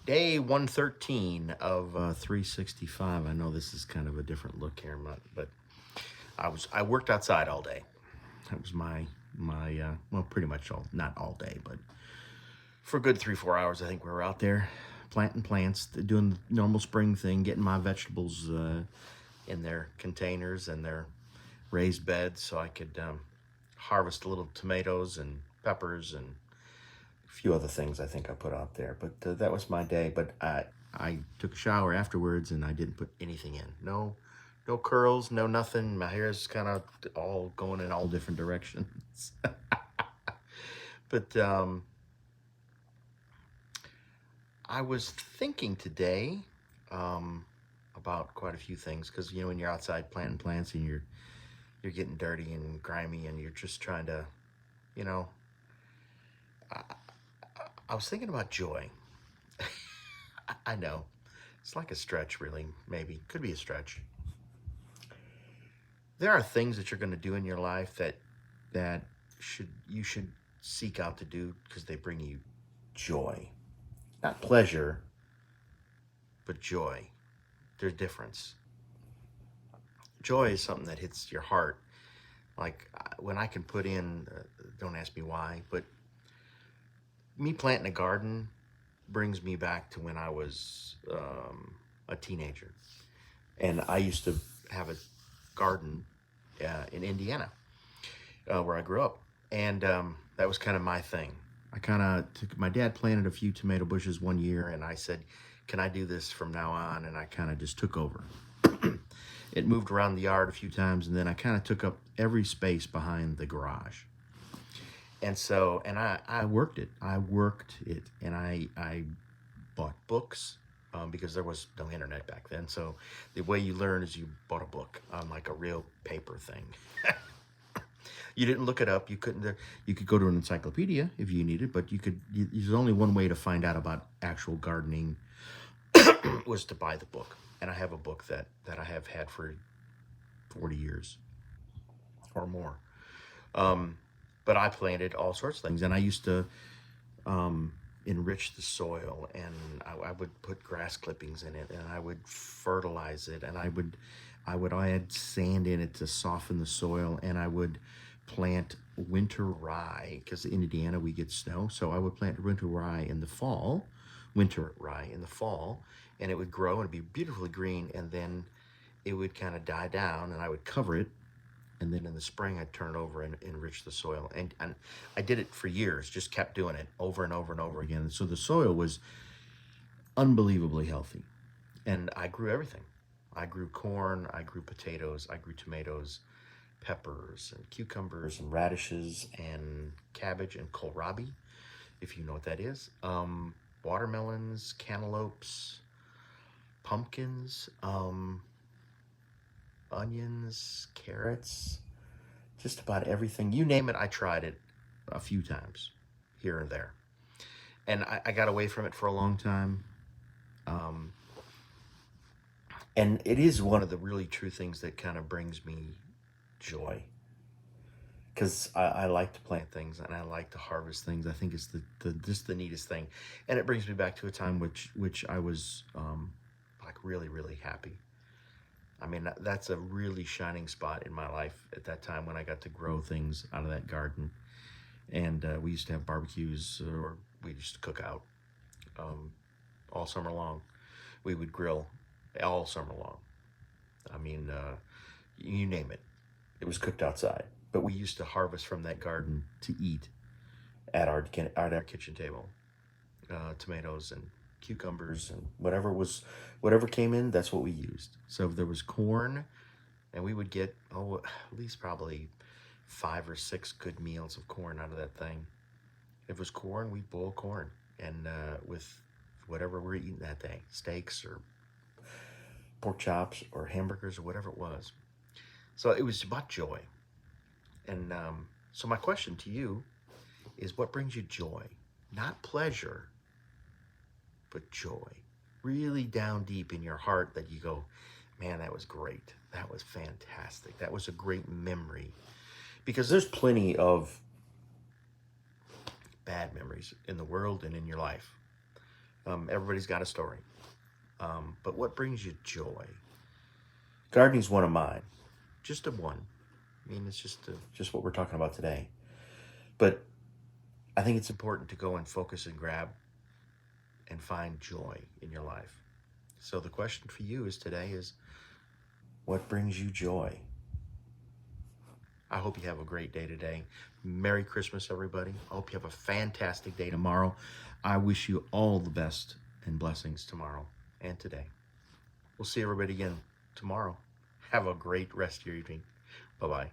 Day 113 of 365. I know this is kind of a different look here, but I worked outside all day. That was my well, pretty much all, not all day, but for a good 3 4 hours. I think we were out there planting plants, doing the normal spring thing, getting my vegetables in their containers and their raised beds, so I could harvest a little tomatoes and peppers and a few other things I think I put out there. But that was my day. But I took a shower afterwards and I didn't put anything in. No curls, no nothing. My hair's kind of all going in all different directions. But I was thinking today about quite a few things because when you're outside planting plants and you're getting dirty and grimy and you're just trying to, you know, I was thinking about joy. I know it's like a stretch, really. Maybe could be a stretch. There are things that you're going to do in your life that you should seek out to do because they bring you joy, not pleasure, but joy. There's a difference. Joy is something that hits your heart. Like when I can put in, don't ask me why, but me planting a garden brings me back to when I was a teenager. And I used to have a garden in Indiana where I grew up. And that was kind of my thing. I kind of took, my dad planted a few tomato bushes one year, and I said, can I do this from now on? And I kind of just took over. It moved around the yard a few times, and then I kind of took up every space behind the garage. And so, and I worked it. And I bought books because there was no internet back then. So the way you learn is you bought a book on like a real paper thing. You didn't look it up. You couldn't. You could go to an encyclopedia if you needed, but there's only one way to find out about actual gardening was to buy the book. And I have a book that I have had for 40 years or more. But I planted all sorts of things, and I used to enrich the soil, and I would put grass clippings in it, and I would fertilize it, and I would add sand in it to soften the soil, and I would plant winter rye because in Indiana we get snow, so I would plant winter rye in the fall, and it would grow and it'd be beautifully green, and then it would kind of die down, and I would cover it, and then in the spring I'd turn it over and enrich the soil. And I did it for years, just kept doing it over and over and over again. So the soil was unbelievably healthy, and I grew everything. I grew corn, I grew potatoes, I grew tomatoes, peppers, and cucumbers, and radishes, and cabbage, and kohlrabi, if you know what that is. Watermelons, cantaloupes, pumpkins, onions, carrots, just about everything. You name it, I tried it a few times here and there. And I got away from it for a long time. Um, and it is one of the really true things that kind of brings me joy because I like to plant things and I like to harvest things. I think it's the just the neatest thing, and it brings me back to a time which I was like really happy. I mean, that's a really shining spot in my life at that time when I got to grow things out of that garden. And we used to have barbecues, or we used to cook out um, all summer long. We would grill all summer long. I mean, you name it, it was cooked outside. But we used to harvest from that garden to eat at our kitchen table. Tomatoes and cucumbers and whatever came in, that's what we used. So if there was corn, and we would get at least probably 5 or 6 good meals of corn out of that thing. If it was corn, we'd boil corn and with whatever we're eating that day, steaks or pork chops or hamburgers or whatever it was. So it was about joy. And so my question to you is, what brings you joy? Not pleasure, but joy. Really down deep in your heart that you go, man, that was great. That was fantastic. That was a great memory. Because there's plenty of bad memories in the world and in your life. Everybody's got a story. But what brings you joy? Gardening's one of mine. Just a one. I mean, it's just what we're talking about today. But I think it's important to go and focus and grab and find joy in your life. So the question for you is today is, what brings you joy? I hope you have a great day today. Merry Christmas, everybody. I hope you have a fantastic day tomorrow. I wish you all the best and blessings tomorrow and today. We'll see everybody again tomorrow. Have a great rest of your evening. Bye-bye.